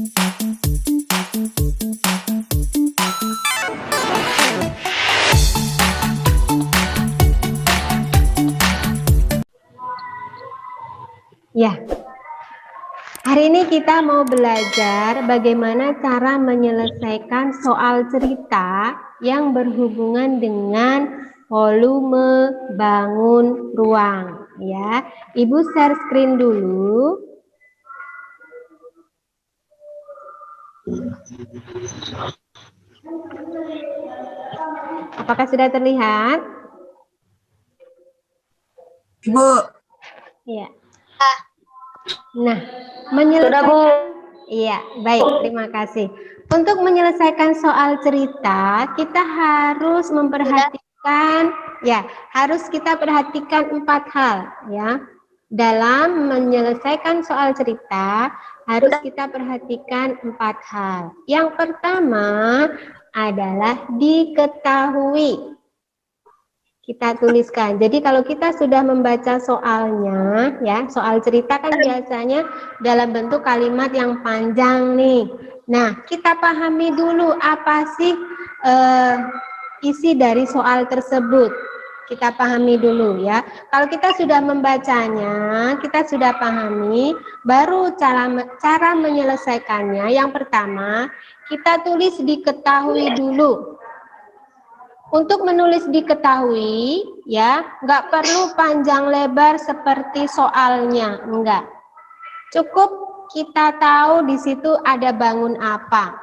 Ya, hari ini kita mau belajar bagaimana cara menyelesaikan soal cerita yang berhubungan dengan volume bangun ruang. Ya, Ibu share screen dulu. Apakah sudah terlihat? Ibu. Iya. Nah, menyelesaikan, iya, baik, terima kasih. Untuk menyelesaikan soal cerita, kita harus memperhatikan, ya, harus kita perhatikan 4 hal, ya. Dalam menyelesaikan soal cerita, harus kita perhatikan 4 hal. Yang pertama adalah diketahui. Kita tuliskan. Jadi kalau kita sudah membaca soalnya, ya, soal cerita kan biasanya dalam bentuk kalimat yang panjang nih. Nah, kita pahami dulu apa sih isi dari soal tersebut. Kita pahami dulu ya. Kalau kita sudah membacanya, kita sudah pahami, baru cara menyelesaikannya. Yang pertama, kita tulis diketahui dulu. Untuk menulis diketahui, ya, nggak perlu panjang lebar seperti soalnya, enggak. Cukup kita tahu di situ ada bangun apa.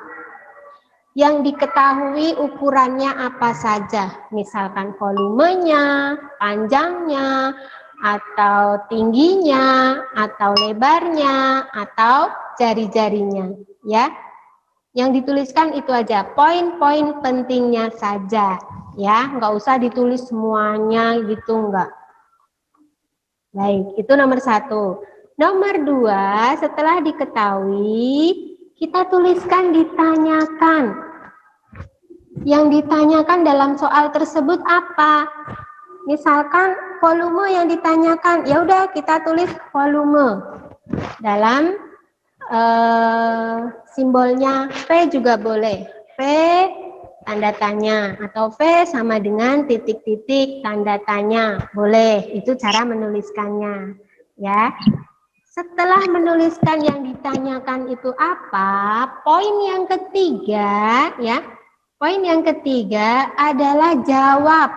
Yang diketahui ukurannya apa saja, misalkan volumenya, panjangnya, atau tingginya, atau lebarnya, atau jari-jarinya, ya. Yang dituliskan itu aja, poin-poin pentingnya saja, ya, nggak usah ditulis semuanya gitu, enggak. Baik, itu nomor 1. Nomor 2, setelah diketahui, kita tuliskan ditanyakan. Yang ditanyakan dalam soal tersebut apa? Misalkan volume yang ditanyakan, ya udah kita tulis volume dalam simbolnya V juga boleh, V tanda tanya, atau V sama dengan titik-titik tanda tanya, boleh. Itu cara menuliskannya, ya. Setelah menuliskan yang ditanyakan itu apa, poin yang ketiga, ya, poin yang ketiga adalah jawab.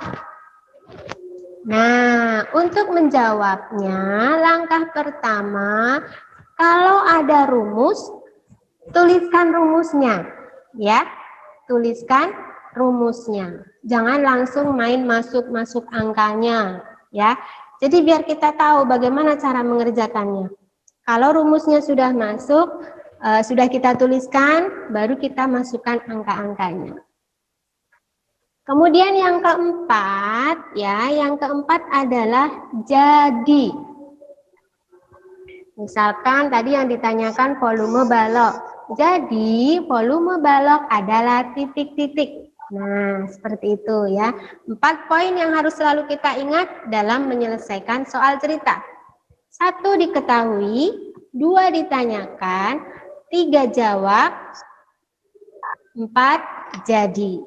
Nah, untuk menjawabnya, langkah pertama, kalau ada rumus, tuliskan rumusnya, ya. Tuliskan rumusnya. Jangan langsung main masuk-masuk angkanya, ya. Jadi biar kita tahu bagaimana cara mengerjakannya. Kalau rumusnya sudah masuk, sudah kita tuliskan, baru kita masukkan angka-angkanya. Kemudian yang keempat, ya, yang keempat adalah jadi. Misalkan tadi yang ditanyakan volume balok. Jadi volume balok adalah titik-titik. Nah, seperti itu ya. 4 poin yang harus selalu kita ingat dalam menyelesaikan soal cerita. 1 diketahui, 2 ditanyakan, 3 jawab, 4 jadi.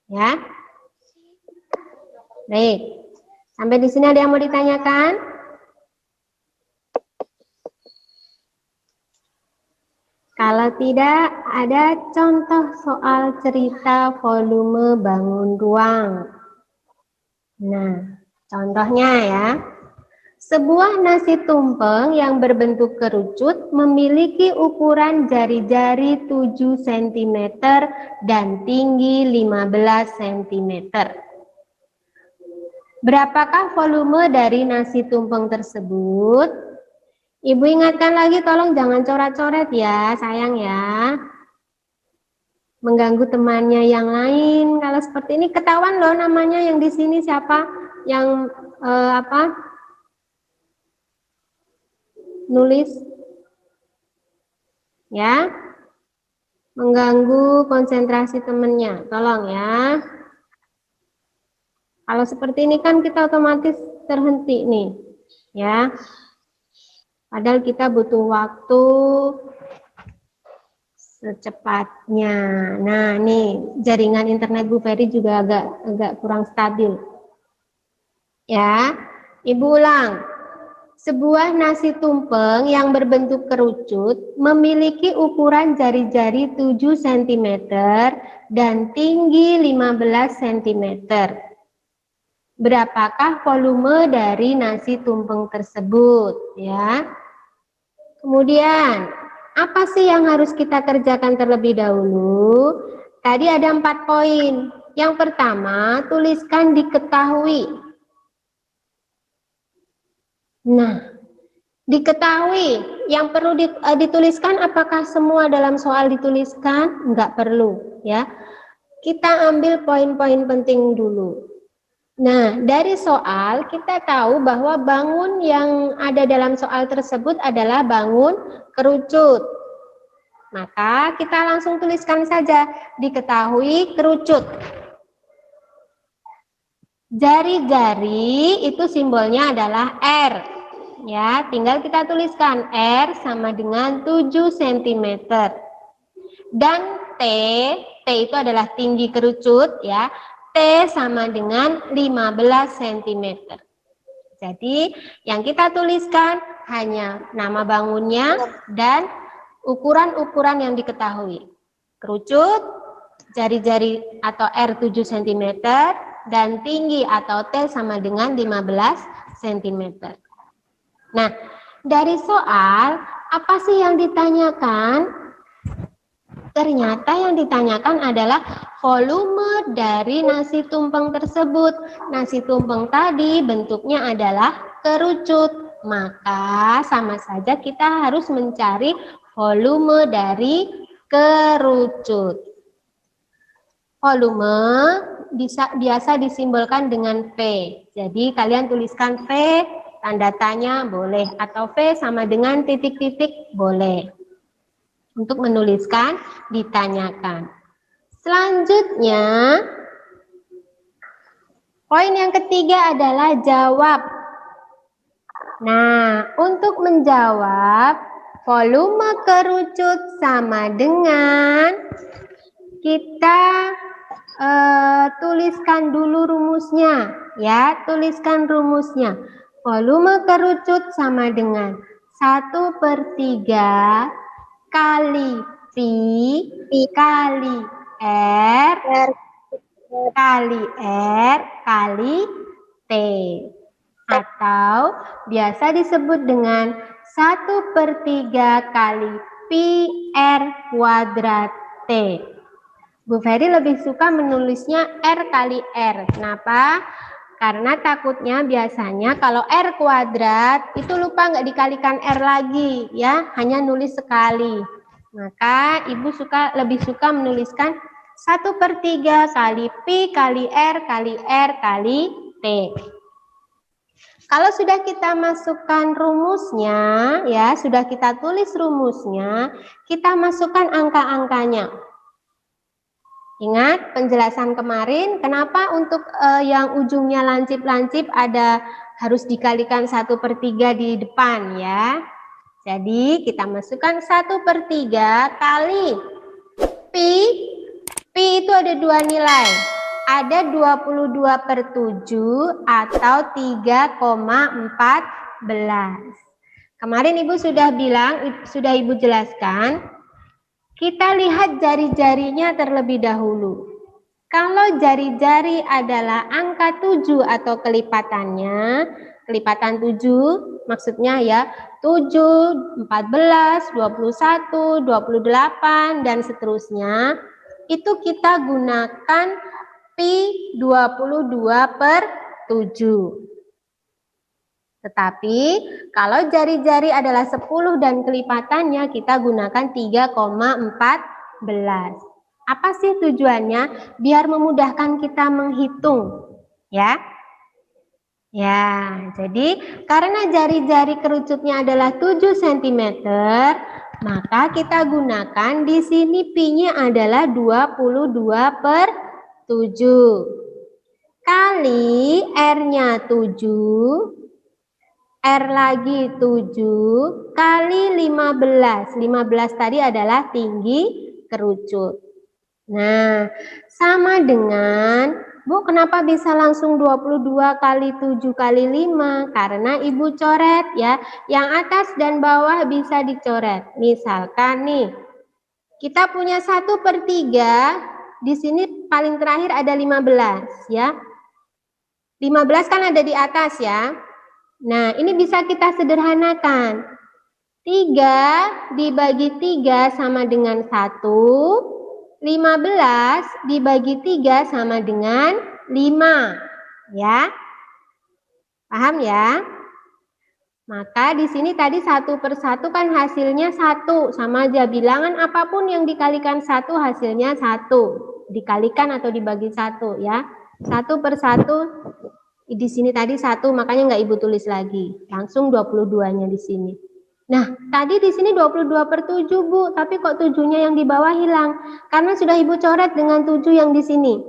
Ya. Baik. Sampai di sini ada yang mau ditanyakan? Kalau tidak, ada contoh soal cerita volume bangun ruang. Nah, contohnya ya. Sebuah nasi tumpeng yang berbentuk kerucut memiliki ukuran jari-jari 7 cm dan tinggi 15 cm. Berapakah volume dari nasi tumpeng tersebut? Ibu ingatkan lagi, tolong jangan coret-coret ya, sayang ya. Mengganggu temannya yang lain. Kalau seperti ini ketahuan loh namanya yang di sini siapa yang nulis, ya. Mengganggu konsentrasi temannya, tolong ya. Kalau seperti ini kan kita otomatis terhenti nih, ya. Padahal kita butuh waktu secepatnya. Nah, nih jaringan internet Bu Ferry juga agak kurang stabil. Ya, Ibu ulang. Sebuah nasi tumpeng yang berbentuk kerucut memiliki ukuran jari-jari 7 cm dan tinggi 15 cm. Berapakah volume dari nasi tumpeng tersebut? Ya. Kemudian, apa sih yang harus kita kerjakan terlebih dahulu? Tadi ada 4 poin. Yang pertama, tuliskan diketahui. Nah, diketahui, yang perlu dituliskan apakah semua dalam soal dituliskan? Enggak perlu, ya. Kita ambil poin-poin penting dulu. Nah, dari soal kita tahu bahwa bangun yang ada dalam soal tersebut adalah bangun kerucut. Maka kita langsung tuliskan saja, diketahui kerucut. Jari-jari itu simbolnya adalah R. Ya, tinggal kita tuliskan R sama dengan 7 cm. Dan T itu adalah tinggi kerucut ya. T sama dengan 15 cm. Jadi, yang kita tuliskan hanya nama bangunnya dan ukuran-ukuran yang diketahui. Kerucut, jari-jari atau R 7 cm, dan tinggi atau T sama dengan 15 cm. Nah, dari soal, apa sih yang ditanyakan? Ternyata yang ditanyakan adalah volume dari nasi tumpeng tersebut. Nasi tumpeng tadi bentuknya adalah kerucut. Maka sama saja kita harus mencari volume dari kerucut. Volume biasa disimbolkan dengan V. Jadi kalian tuliskan V, tanda tanya boleh, atau V sama dengan titik-titik boleh. Untuk menuliskan ditanyakan. Selanjutnya, poin yang ketiga adalah jawab. Nah, untuk menjawab, volume kerucut sama dengan kita tuliskan dulu rumusnya, ya, tuliskan rumusnya. Volume kerucut sama dengan 1/3 kali Pi kali R kali T, atau biasa disebut dengan 1/3 kali Pi R kuadrat T. Bu Ferry lebih suka menulisnya R kali R. Kenapa? Karena takutnya biasanya kalau R kuadrat itu lupa nggak dikalikan R lagi, ya, hanya nulis sekali. Maka Ibu lebih suka menuliskan 1/3 kali Pi kali R kali T. Kalau sudah kita masukkan rumusnya, ya, sudah kita tulis rumusnya, kita masukkan angka-angkanya. Ingat penjelasan kemarin, kenapa untuk yang ujungnya lancip-lancip harus dikalikan 1/3 di depan, ya. Jadi kita masukkan 1/3 kali Pi. Pi itu ada 2 nilai. Ada 22/7 atau 3,14. Kemarin Ibu sudah Ibu jelaskan. Kita lihat jari-jarinya terlebih dahulu. Kalau jari-jari adalah angka 7 atau kelipatannya, kelipatan 7 maksudnya ya 7, 14, 21, 28 dan seterusnya, itu kita gunakan Pi 22/7. Tetapi kalau jari-jari adalah 10 dan kelipatannya kita gunakan 3,14. Apa sih tujuannya? Biar memudahkan kita menghitung, ya. Ya, jadi karena jari-jari kerucutnya adalah 7 cm, maka kita gunakan di sini Pi-nya adalah 22/7. Kali R-nya 7. R lagi 7 kali 15. 15 tadi adalah tinggi kerucut. Nah, sama dengan, Bu, kenapa bisa langsung 22 kali 7 kali 5? Karena Ibu coret ya, yang atas dan bawah bisa dicoret. Misalkan nih, kita punya 1/3, di sini paling terakhir ada 15 ya. 15 kan ada di atas ya. Nah, ini bisa kita sederhanakan. 3 dibagi 3 sama dengan 1. 15 dibagi 3 sama dengan 5. Ya. Paham ya? Maka di sini tadi 1/1 kan hasilnya 1. Sama aja, bilangan apapun yang dikalikan 1 hasilnya 1. Dikalikan atau dibagi 1 ya. 1/1 di sini tadi 1, makanya nggak Ibu tulis lagi. Langsung 22-nya di sini. Nah, tadi di sini 22/7, Bu, tapi kok 7-nya yang di bawah hilang? Karena sudah Ibu coret dengan 7 yang di sini.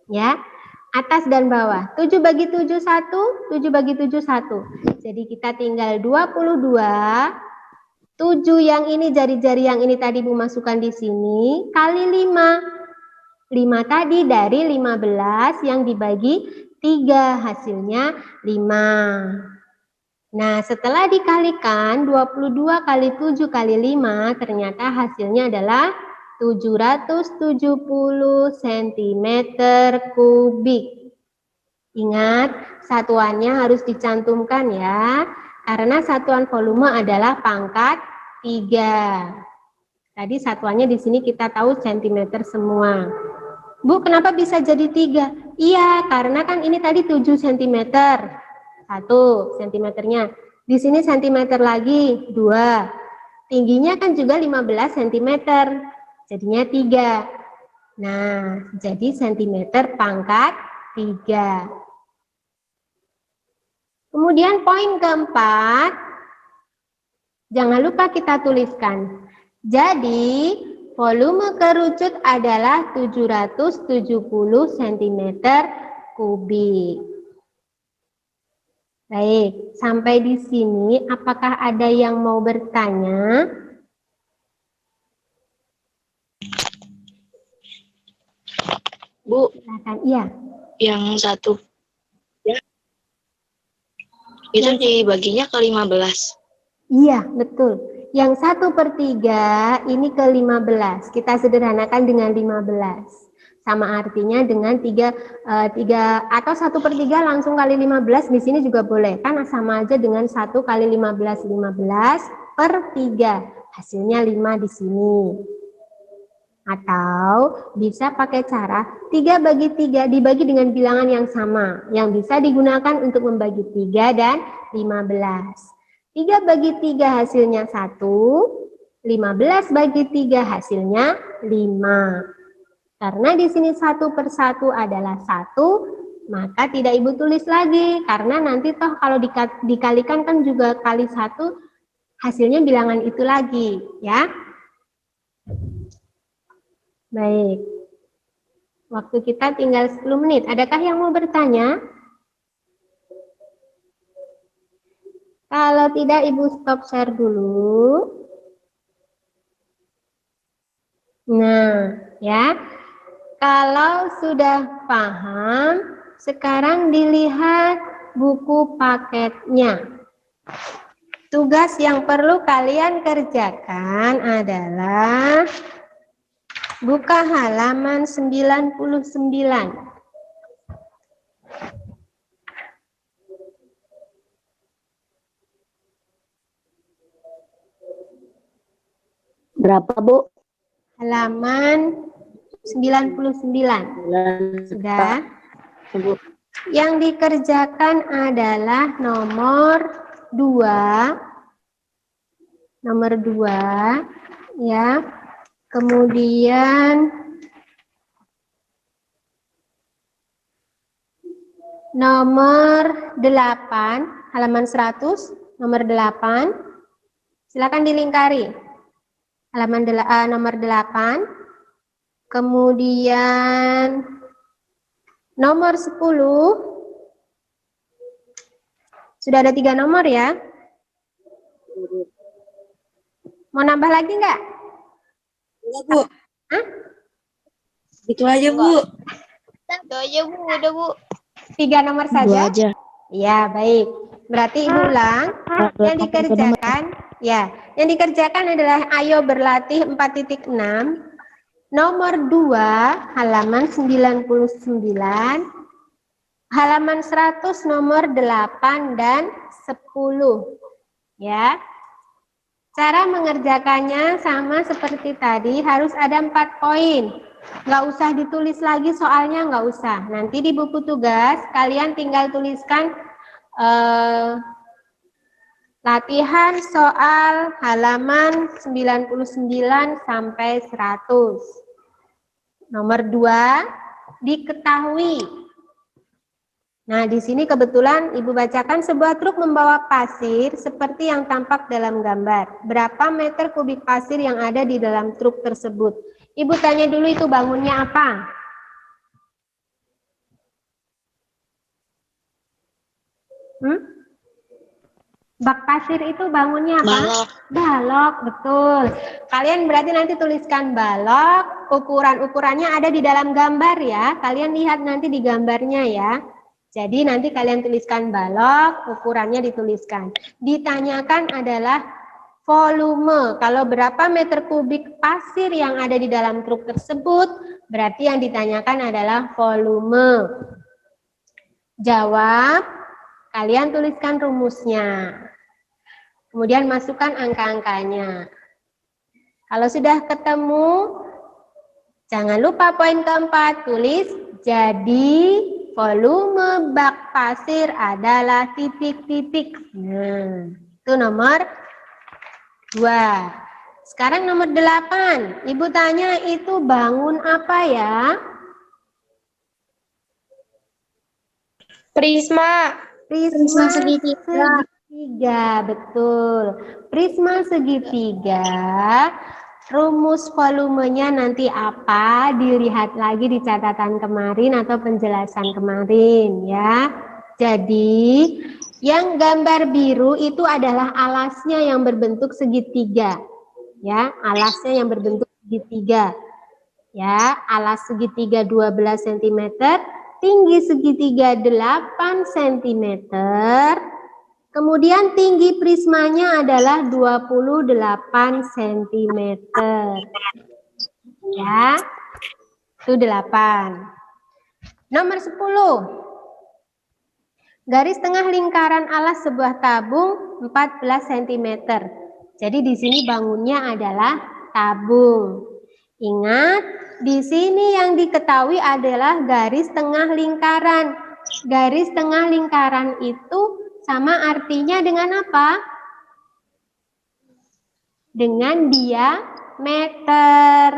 Ya, atas dan bawah. 7 bagi 7, 1, 7 bagi 7, 1. Jadi kita tinggal 22, 7 yang ini, jari-jari yang ini tadi Bu masukkan di sini, kali 5. 5 tadi dari 15 yang dibagi 3, hasilnya 5. Nah, setelah dikalikan 22 kali 7 kali 5, ternyata hasilnya adalah 770 cm kubik. Ingat, satuannya harus dicantumkan ya, karena satuan volume adalah pangkat 3. Tadi satuannya di sini kita tahu cm semua. Bu, kenapa bisa jadi 3? Iya, karena kan ini tadi 7 cm. 1 cm-nya. Di sini cm lagi 2. Tingginya kan juga 15 cm. Jadinya 3. Nah, jadi cm pangkat 3. Kemudian poin keempat, jangan lupa kita tuliskan. Jadi, volume kerucut adalah 770 cm kubik. Baik, sampai di sini apakah ada yang mau bertanya? Bu, Silakan. Iya. yang 1. Ya. Itu dibaginya ke 15. Iya, betul. Yang 1/3 ini ke 15. Kita sederhanakan dengan 15. Sama artinya dengan 3 atau 1/3 langsung kali 15 di sini juga boleh. Kan sama aja dengan 1 kali 15 per 3. Hasilnya 5 di sini. Atau bisa pakai cara 3 bagi 3 dibagi dengan bilangan yang sama, yang bisa digunakan untuk membagi 3 dan 15. 3 bagi 3 hasilnya 1, 15 bagi 3 hasilnya 5. Karena di sini 1/1 adalah 1, maka tidak Ibu tulis lagi. Karena nanti toh kalau dikalikan kan juga kali 1, hasilnya bilangan itu lagi. Ya. Baik. Waktu kita tinggal 10 menit. Adakah yang mau bertanya? Kalau tidak, Ibu stop share dulu. Nah, ya. Kalau sudah paham, sekarang dilihat buku paketnya. Tugas yang perlu kalian kerjakan adalah buka halaman 99. Berapa, Bu? Halaman 99. Sudah? Yang dikerjakan adalah nomor 2. Nomor 2 ya. Kemudian nomor 8, halaman 100, nomor 8. Silakan dilingkari. Halaman nomor 8. Kemudian nomor 10. Sudah ada 3 nomor ya. Mau nambah lagi nggak? Udah, Bu. Hah? Itu aja, Bu. Itu aja Bu, udah Bu. 3 nomor Dua saja? aja. Ya, baik. Berarti Ibu ulang. Yang dikerjakan, ya, yang dikerjakan adalah ayo berlatih 4.6. Nomor 2, halaman 99. Halaman 100 nomor 8 dan 10. Ya. Cara mengerjakannya sama seperti tadi, harus ada 4 poin. Nggak usah ditulis lagi soalnya, nggak usah. Nanti di buku tugas, kalian tinggal tuliskan latihan soal halaman 99 sampai 100. Nomor 2, diketahui. Nah, di sini kebetulan Ibu bacakan sebuah truk membawa pasir seperti yang tampak dalam gambar. Berapa meter kubik pasir yang ada di dalam truk tersebut? Ibu tanya dulu itu bangunnya apa? Bak pasir itu bangunnya apa? Balok. Balok, betul. Kalian berarti nanti tuliskan balok, ukurannya ada di dalam gambar ya. Kalian lihat nanti di gambarnya ya. Jadi nanti kalian tuliskan balok, ukurannya dituliskan. Ditanyakan adalah volume. Kalau berapa meter kubik pasir yang ada di dalam truk tersebut, berarti yang ditanyakan adalah volume. Jawab, kalian tuliskan rumusnya. Kemudian masukkan angka-angkanya. Kalau sudah ketemu, jangan lupa poin keempat, tulis jadi volume bak pasir adalah titik-titik. Nah, itu nomor 2. Sekarang nomor 8. Ibu tanya itu bangun apa ya? Prisma. Prisma segitiga. segitiga, betul. Prisma segitiga. Rumus volumenya nanti apa? Dilihat lagi di catatan kemarin atau penjelasan kemarin ya. Jadi yang gambar biru itu adalah alasnya yang berbentuk segitiga. Ya, alasnya yang berbentuk segitiga. Ya, alas segitiga 12 cm, tinggi segitiga 8 cm. Kemudian tinggi prismanya adalah 28 cm. Ya, itu 8. Nomor 10. Garis tengah lingkaran alas sebuah tabung 14 cm. Jadi di sini bangunnya adalah tabung. Ingat, di sini yang diketahui adalah garis tengah lingkaran. Garis tengah lingkaran itu sama artinya dengan apa? Dengan diameter.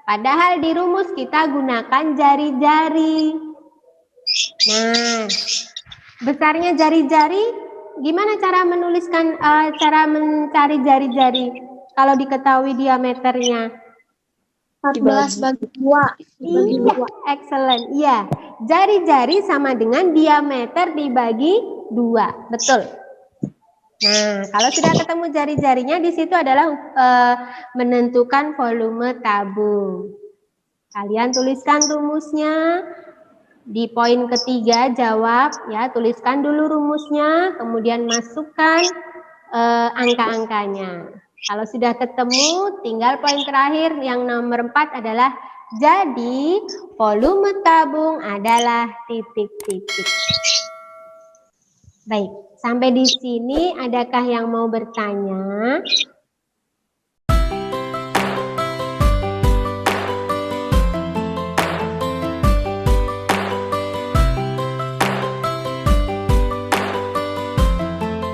Padahal di rumus kita gunakan jari-jari. Nah, besarnya jari-jari, gimana cara menuliskan, cara mencari jari-jari kalau diketahui diameternya? 14 bagi 2. Iya, excellent. Iya, jari-jari sama dengan diameter dibagi 2, betul. Nah, kalau sudah ketemu jari-jarinya, di situ adalah menentukan volume tabung. Kalian tuliskan rumusnya. Di poin ketiga jawab ya, tuliskan dulu rumusnya, kemudian masukkan angka-angkanya. Kalau sudah ketemu, tinggal poin terakhir yang nomor 4 adalah jadi volume tabung adalah titik-titik. Baik, sampai di sini adakah yang mau bertanya?